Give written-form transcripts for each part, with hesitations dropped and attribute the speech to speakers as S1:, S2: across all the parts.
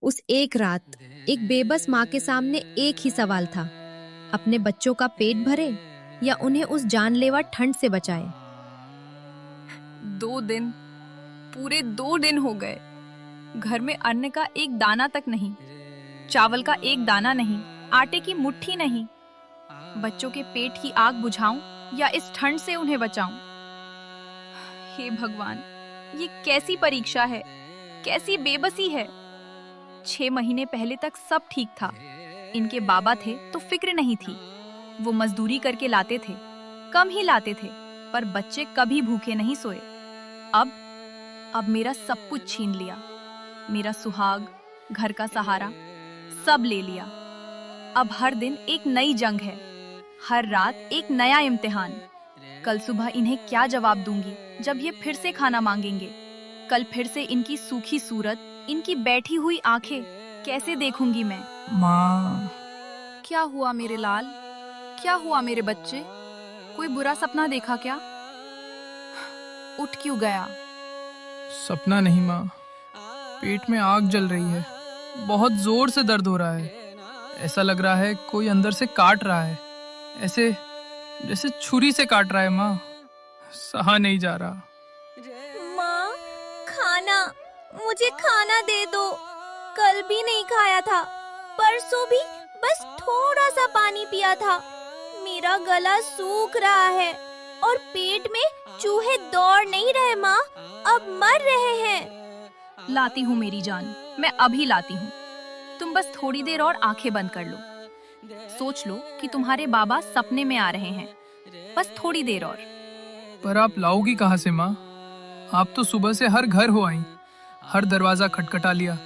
S1: उस एक रात एक बेबस माँ के सामने एक ही सवाल था, अपने बच्चों का पेट भरे या उन्हें उस जानलेवा ठंड से बचाए।
S2: 2 दिन, पूरे 2 दिन हो गए। घर में अन्न का एक दाना तक नहीं, चावल का एक दाना नहीं, आटे की मुट्ठी नहीं। बच्चों के पेट की आग बुझाऊं या इस ठंड से उन्हें बचाऊं? हे भगवान, ये कैसी परीक्षा है, कैसी बेबसी है। 6 महीने पहले तक सब ठीक था। इनके बाबा थे तो फिक्र नहीं थी। वो मजदूरी करके लाते थे, कम ही लाते थे, पर बच्चे कभी भूखे नहीं सोए। अब मेरा सब कुछ छीन लिया। मेरा सुहाग, घर का सहारा, सब ले लिया। अब हर दिन एक नई जंग है, हर रात एक नया इम्तिहान। कल सुबह इन्हें क्या जवाब दूंगी जब ये फिर से खाना मांगेंगे? कल फिर से इनकी सूखी सूरत, इनकी बैठी हुई आंखें कैसे देखूंगी मैं?
S3: माँ,
S2: क्या हुआ मेरे लाल? क्या हुआ मेरे बच्चे? कोई बुरा सपना देखा क्या? उठ क्यों गया?
S3: सपना नहीं माँ, पेट में आग जल रही है। बहुत जोर से दर्द हो रहा है। ऐसा लग रहा है कोई अंदर से काट रहा है, ऐसे जैसे छुरी से काट रहा है माँ। सहा नहीं जा रहा।
S1: माँ, खाना, मुझे खाना दे दो। कल भी नहीं खाया था, परसों भी बस थोड़ा सा पानी पिया था। मेरा गला सूख रहा है और पेट में चूहे दौड़ नहीं रहे माँ, अब मर रहे हैं।
S2: लाती हूँ मेरी जान, मैं अभी लाती हूँ। तुम बस थोड़ी देर और आंखें बंद कर लो। सोच लो कि तुम्हारे बाबा सपने में आ रहे हैं। बस थोड़ी देर और।
S3: पर आप लाओगी कहाँ से माँ? आप तो सुबह से हर घर हो आई, हर दरवाजा खटखटा लिया,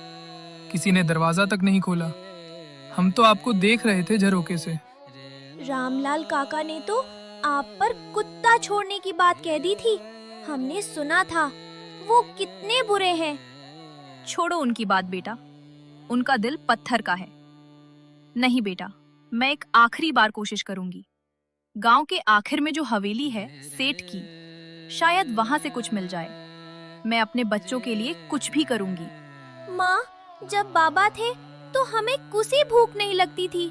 S3: किसी ने दरवाजा तक नहीं खोला। हम तो आपको देख रहे थे झरोके से।
S1: रामलाल काका ने तो आप पर कुत्ता छोड़ने की बात कह दी थी। हमने सुना था, वो कितने बुरे हैं।
S2: छोड़ो उनकी बात बेटा, उनका दिल पत्थर का है। नहीं बेटा, मैं एक आखिरी बार कोशिश करूंगी। गांव के आखिर में जो हवेली है सेठ की, शायद वहां से कुछ मिल जाए। मैं अपने बच्चों के लिए कुछ भी करूंगी।
S1: माँ, जब बाबा थे तो हमें कुछ भूख नहीं लगती थी।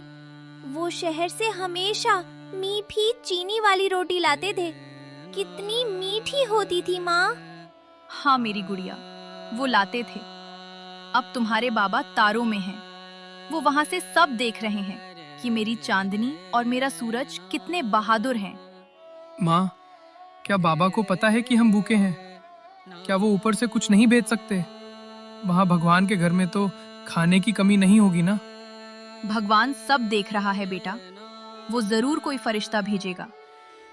S1: वो शहर से हमेशा मीठी चीनी वाली रोटी लाते थे। कितनी मीठी होती थी माँ।
S2: हाँ मेरी गुड़िया, वो लाते थे। अब तुम्हारे बाबा तारों में हैं। वो वहां से सब देख रहे हैं कि मेरी चांदनी और मेरा सूरज कितने बहादुर हैं।
S3: माँ, क्या बाबा को पता है कि हम भूखे हैं? क्या वो ऊपर से कुछ नहीं भेज सकते? वहाँ भगवान के घर में तो खाने की कमी नहीं होगी ना?
S2: भगवान सब देख रहा है बेटा, वो जरूर कोई फरिश्ता भेजेगा।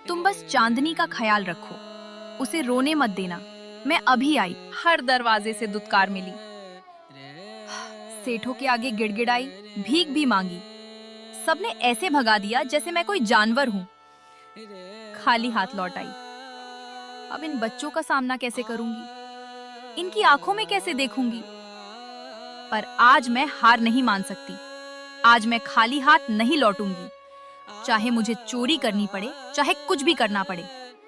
S2: तुम बस चांदनी का ख्याल रखो, उसे रोने मत देना। मैं अभी आई, हर दरवाजे से दुत्कार मिली। सेठों के आगे गिड़गिड़ाई, भीख भी मांगी। सबने ऐसे भगा दिया जैसे मैं कोई जानवर हूँ। खाली हाथ लौट आई। अब इन बच्चों का सामना कैसे करूंगी? इनकी आंखों में कैसे देखूंगी? पर आज मैं हार नहीं मान सकती। आज मैं खाली हाथ नहीं लौटूंगी। चाहे मुझे चोरी करनी पड़े, चाहे कुछ भी करना पड़े,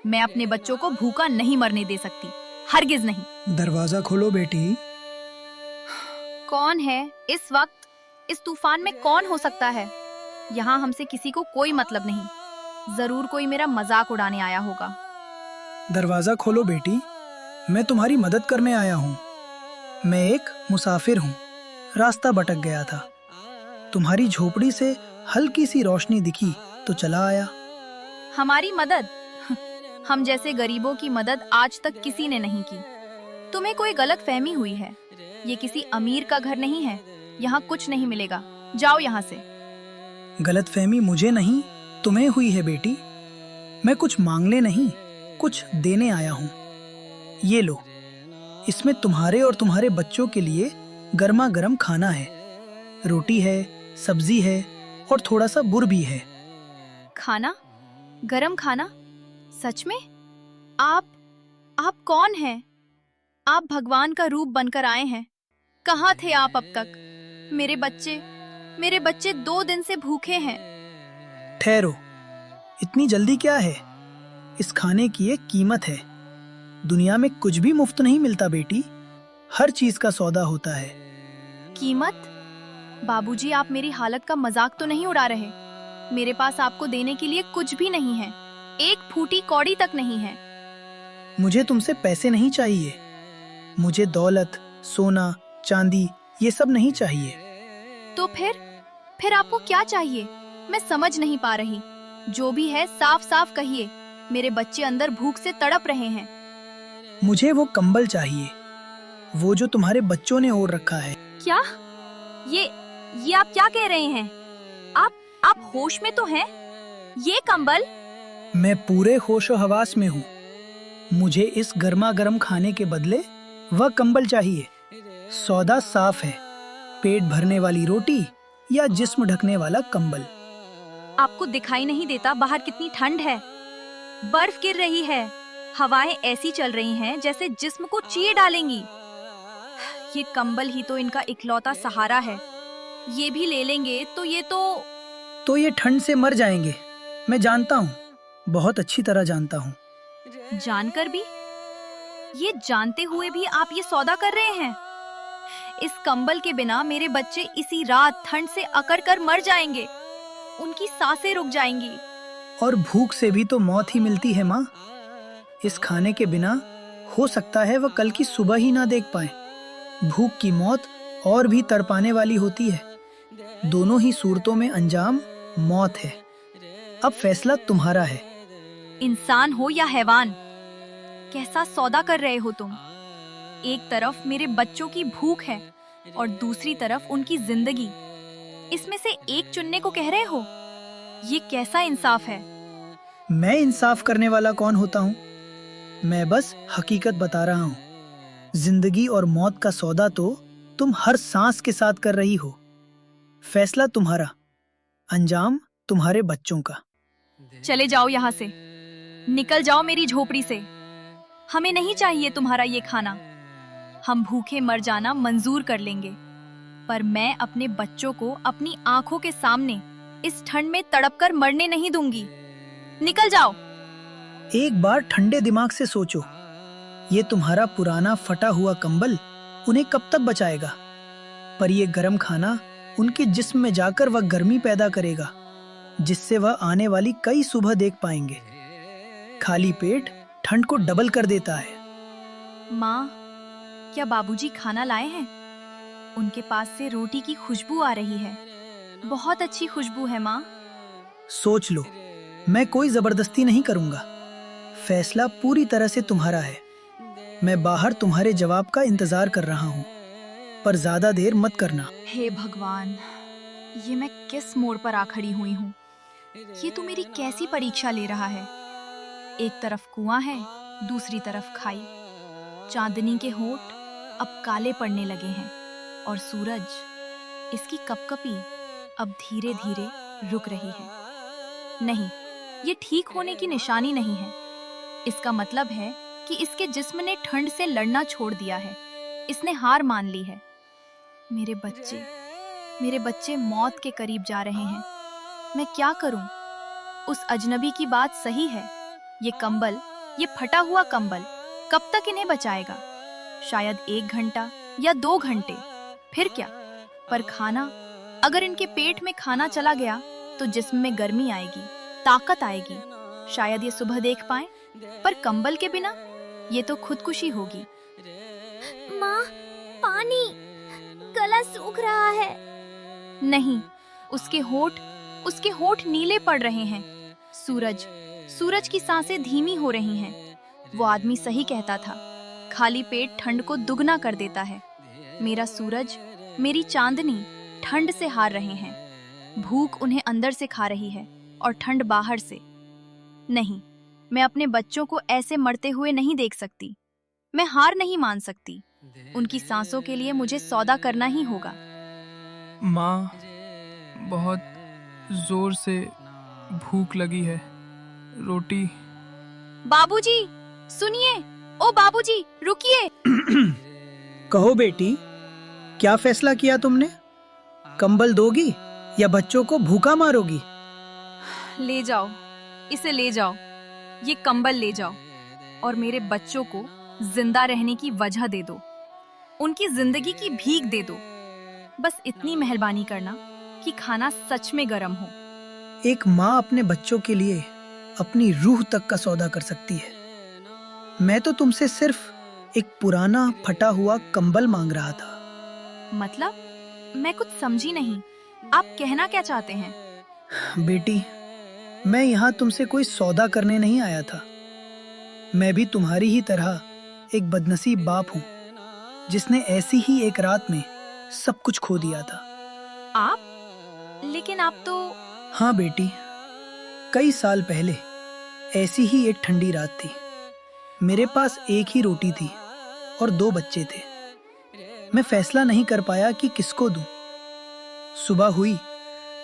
S2: मैं अपने बच्चों को भूखा नहीं मरने दे सकती, हरगिज नहीं।
S4: दरवाजा खोलो बेटी।
S2: कौन है इस वक्त? इस तूफान में कौन हो सकता है? यहाँ हमसे किसी को कोई मतलब नहीं। जरूर कोई मेरा मजाक उड़ाने आया होगा।
S4: दरवाजा खोलो बेटी, मैं तुम्हारी मदद करने आया हूँ। मैं एक मुसाफिर हूँ, रास्ता भटक गया था। तुम्हारी झोपड़ी से हल्की सी रोशनी दिखी तो चला आया।
S2: हमारी मदद? हम जैसे गरीबों की मदद आज तक किसी ने नहीं की। तुम्हें कोई गलत फहमी हुई है। ये किसी अमीर का घर नहीं है, यहाँ कुछ नहीं मिलेगा। जाओ यहाँ से।
S4: गलतफहमी मुझे नहीं, तुम्हें हुई है बेटी। मैं कुछ मांगने नहीं, कुछ देने आया हूँ। ये लो, इसमें तुम्हारे और तुम्हारे बच्चों के लिए गर्मा गर्म खाना है। रोटी है, सब्जी है और थोड़ा सा बुर भी है।
S2: खाना? गरम खाना? सच में? आप कौन हैं? आप भगवान का रूप बनकर आए हैं। कहाँ थे आप अब तक? मेरे बच्चे 2 दिन से भूखे हैं।
S4: ठहरो, इतनी जल्दी क्या है? इस खाने की एक कीमत है। दुनिया में कुछ भी मुफ्त नहीं मिलता बेटी, हर चीज का सौदा होता है।
S2: कीमत? बाबूजी, आप मेरी हालत का मजाक तो नहीं उड़ा रहे? मेरे पास आपको देने के लिए कुछ भी नहीं है, एक फूटी कौड़ी तक नहीं है।
S4: मुझे तुमसे पैसे नहीं चाहिए। मुझे दौलत, सोना, चांदी ये सब नहीं चाहिए।
S2: तो फिर आपको क्या चाहिए? मैं समझ नहीं पा रही। जो भी है साफ साफ कहिए। मेरे बच्चे अंदर भूख से तड़प रहे हैं।
S4: मुझे वो कंबल चाहिए, वो जो तुम्हारे बच्चों ने ओढ़ रखा है।
S2: क्या? ये आप क्या कह रहे हैं? आप होश में तो हैं? ये कंबल?
S4: मैं पूरे होशो हवास में हूँ। मुझे इस गर्मा गर्म खाने के बदले वह कंबल चाहिए। सौदा साफ है, पेट भरने वाली रोटी या जिस्म ढकने वाला कंबल।
S2: आपको दिखाई नहीं देता बाहर कितनी ठंड है? बर्फ गिर रही है, हवाएं ऐसी चल रही हैं जैसे जिस्म को चीर डालेंगी। ये कंबल ही तो इनका इकलौता सहारा है। ये भी ले लेंगे तो
S4: ये ठंड से मर जाएंगे। मैं जानता हूँ, बहुत अच्छी तरह जानता हूँ।
S2: जानकर भी? ये जानते हुए भी आप ये सौदा कर रहे हैं? इस कंबल के बिना मेरे बच्चे इसी रात ठंड से अकड़ कर मर जाएंगे। उनकी सांसें रुक जाएंगी।
S4: और भूख से भी तो मौत ही मिलती है माँ। इस खाने के बिना हो सकता है वह कल की सुबह ही ना देख पाए। भूख की मौत और भी तड़पाने वाली होती है। दोनों ही सूरतों में अंजाम मौत है। अब फैसला तुम्हारा है।
S2: इंसान हो या हैवान, कैसा सौदा कर रहे हो तुम? एक तरफ मेरे बच्चों की भूख है और दूसरी तरफ उनकी जिंदगी। इसमें से एक चुनने को कह रहे हो? ये कैसा इंसाफ है?
S4: मैं इंसाफ करने वाला कौन होता हूँ? मैं बस हकीकत बता रहा हूँ। जिंदगी और मौत का सौदा तो तुम हर सांस के साथ कर रही हो। फैसला तुम्हारा, अंजाम तुम्हारे बच्चों का।
S2: चले जाओ यहाँ से, निकल जाओ मेरी झोपड़ी से। हमें नहीं चाहिए तुम्हारा ये खाना। हम भूखे मर जाना मंजूर कर लेंगे, पर मैं अपने बच्चों को अपनी आंखों के सामने इस ठंड में तड़पकर मरने नहीं दूंगी। निकल जाओ।
S4: एक बार ठंडे दिमाग से सोचो, ये तुम्हारा पुराना फटा हुआ कंबल उन्हें कब तक बचाएगा? पर ये गर्म खाना उनके जिस्म में जाकर वह गर्मी पैदा करेगा, जिससे वह आने वाली कई सुबह देख पाएंगे। खाली पेट ठंड को डबल कर देता है।
S2: माँ, क्या बाबूजी खाना लाए हैं? उनके पास से रोटी की खुशबू आ रही है। बहुत अच्छी खुशबू है माँ।
S4: सोच लो, मैं कोई जबरदस्ती नहीं करूंगा। फैसला पूरी तरह से तुम्हारा है। मैं बाहर तुम्हारे जवाब का इंतजार कर रहा हूँ, पर ज्यादा देर मत करना।
S2: हे भगवान, ये मैं किस मोड़ पर आ खड़ी हुई हूँ? ये तो मेरी कैसी परीक्षा ले रहा है। एक तरफ कुआं है, दूसरी तरफ खाई। चांदनी के होठ अब काले पड़ने लगे हैं और सूरज, इसकी कपकपी अब धीरे धीरे रुक रही है। नहीं, ये ठीक होने की निशानी नहीं है। इसका मतलब है कि इसके जिस्म ने ठंड से लड़ना छोड़ दिया है। इसने हार मान ली है। मेरे बच्चे मौत के करीब जा रहे हैं। मैं क्या करूं? उस अजनबी की बात सही है। ये कंबल, ये फटा हुआ कंबल कब तक इन्हें बचाएगा? शायद 1 घंटा या 2 घंटे, फिर क्या? पर खाना, अगर इनके पेट में खाना चला गया तो जिस्म में गर्मी आएगी, ताकत आएगी। शायद ये सुबह देख पाए, पर कंबल के बिना ये तो खुदकुशी होगी।
S1: माँ, पानी, गला सूख रहा है।
S2: नहीं, उसके होठ नीले पड़ रहे हैं। सूरज की सांसें धीमी हो रही हैं। वो आदमी सही कहता था, खाली पेट ठंड को दुगना कर देता है। मेरा सूरज, मेरी चांदनी ठंड से हार रहे हैं। भूख उन्हें अंदर से खा रही है और ठंड बाहर से। नहीं, मैं अपने बच्चों को ऐसे मरते हुए नहीं देख सकती। मैं हार नहीं मान सकती। उनकी सांसों के लिए मुझे सौदा करना ही होगा।
S3: माँ, बहुत जोर से भूख लगी है। रोटी।
S2: बाबूजी, सुनिए। ओ बाबूजी, रुकिए।
S4: कहो बेटी, क्या फैसला किया तुमने? कंबल दोगी या बच्चों को भूखा मारोगी?
S2: ले जाओ, इसे ले जाओ। ये कंबल ले जाओ और मेरे बच्चों को जिंदा रहने की वजह दे दो। उनकी जिंदगी की भीख दे दो। बस इतनी मेहरबानी करना कि खाना सच में गर्म हो।
S4: एक माँ अपने बच्चों के लिए अपनी रूह तक का सौदा कर सकती है। मैं तो तुमसे सिर्फ एक पुराना फटा हुआ कंबल मांग रहा था।
S2: मतलब? मैं कुछ समझी नहीं। आप कहना क्या चाहते हैं?
S4: बेटी, मैं यहाँ तुमसे कोई सौदा करने नहीं आया था। मैं भी तुम्हारी ही तरह एक बदनसीब बाप हूँ, जिसने ऐसी ही एक रात में सब कुछ खो दिया था।
S2: आप? लेकिन आप तो...
S4: हाँ बेटी, कई साल पहले ऐसी ही एक ठंडी रात थी। मेरे पास एक ही रोटी थी और 2 बच्चे थे। मैं फैसला नहीं कर पाया कि किसको दूं। सुबह हुई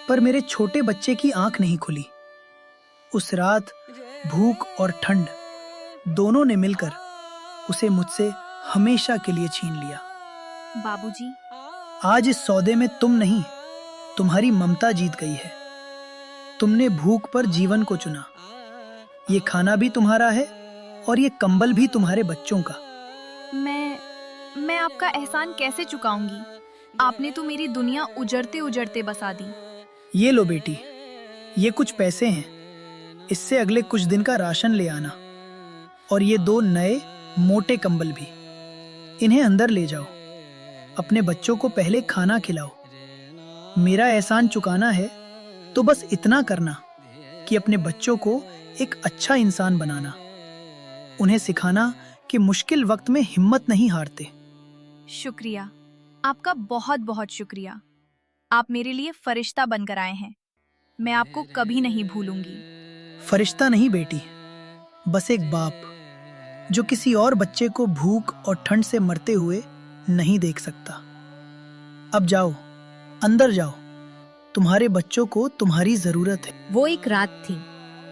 S4: पर मेरे छोटे बच्चे की आंख नहीं खुली। उस रात भूख और ठंड दोनों ने मिलकर उसे मुझसे हमेशा के लिए छीन लिया।
S2: बाबूजी,
S4: आज इस सौदे में तुम नहीं, तुम्हारी ममता जीत गई है। तुमने भूख पर जीवन को चुना। ये खाना भी तुम्हारा है और ये कंबल भी तुम्हारे बच्चों का।
S2: मैं आपका एहसान कैसे चुकाऊंगी? आपने तो मेरी दुनिया उजड़ते उजड़ते बसा दी।
S4: ये लो बेटी, ये कुछ पैसे हैं। इससे अगले कुछ दिन का राशन ले आना और ये 2 नए मोटे कंबल भी। इन्हें अंदर ले जाओ। अपने बच्चों को पहले खाना खिलाओ। मेरा एहसान चुकाना है तो बस इतना करना कि अपने बच्चों को एक अच्छा इंसान बनाना। उन्हें सिखाना कि मुश्किल वक्त में हिम्मत नहीं हारते।
S2: शुक्रिया, आपका बहुत बहुत शुक्रिया। आप मेरे लिए फरिश्ता बनकर आए हैं। मैं आपको कभी नहीं भूलूंगी।
S4: फरिश्ता नहीं बेटी, बस एक बाप जो किसी और बच्चे को भूख और ठंड से मरते हुए नहीं देख सकता। अब जाओ, अंदर जाओ। तुम्हारे बच्चों को तुम्हारी जरूरत है।
S5: वो एक रात थी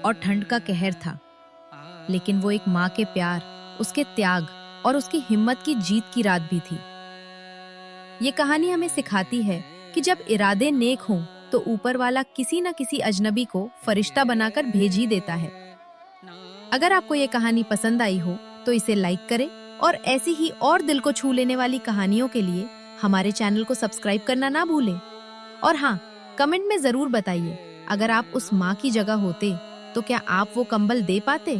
S5: और ठंड का कहर था, लेकिन वो एक माँ के प्यार, उसके त्याग और उसकी हिम्मत की जीत की रात भी थी। ये कहानी हमें सिखाती है कि जब इरादे नेक हों तो ऊपर वाला किसी न किसी अजनबी को फरिश्ता बनाकर भेज ही देता है। अगर आपको ये कहानी पसंद आई हो तो इसे लाइक करें और ऐसी ही और दिल को छू लेने वाली कहानियों के लिए हमारे चैनल को सब्सक्राइब करना ना भूलें। और हाँ, कमेंट में जरूर बताइए, अगर आप उस माँ की जगह होते तो क्या आप वो कंबल दे पाते?